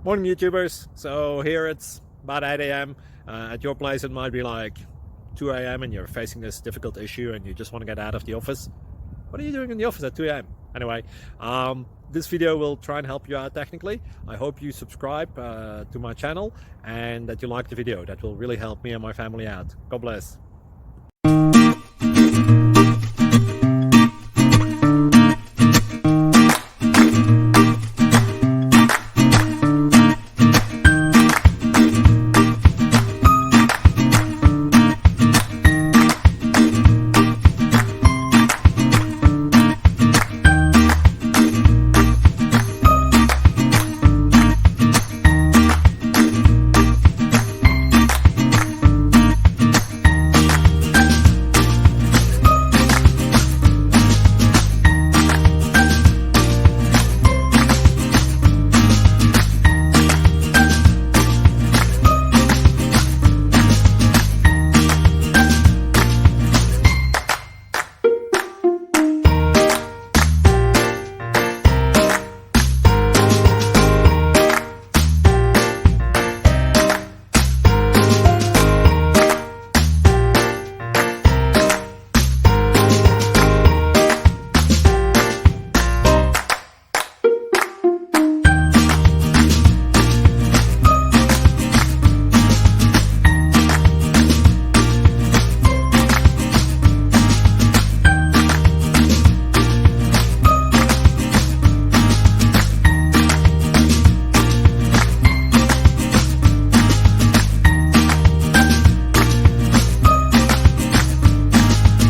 Morning YouTubers. So here it's about 8 a.m. At your place it might be like 2 a.m. and you're facing this difficult issue and you just want to get out of the office. What are you doing in the office at 2 a.m.? Anyway, this video will try and help you out technically. I hope you subscribe to my channel and that you like the video. That will really help me and my family out. God bless.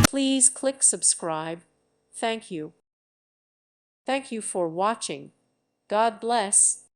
Please click subscribe. Thank you. Thank you for watching. God bless.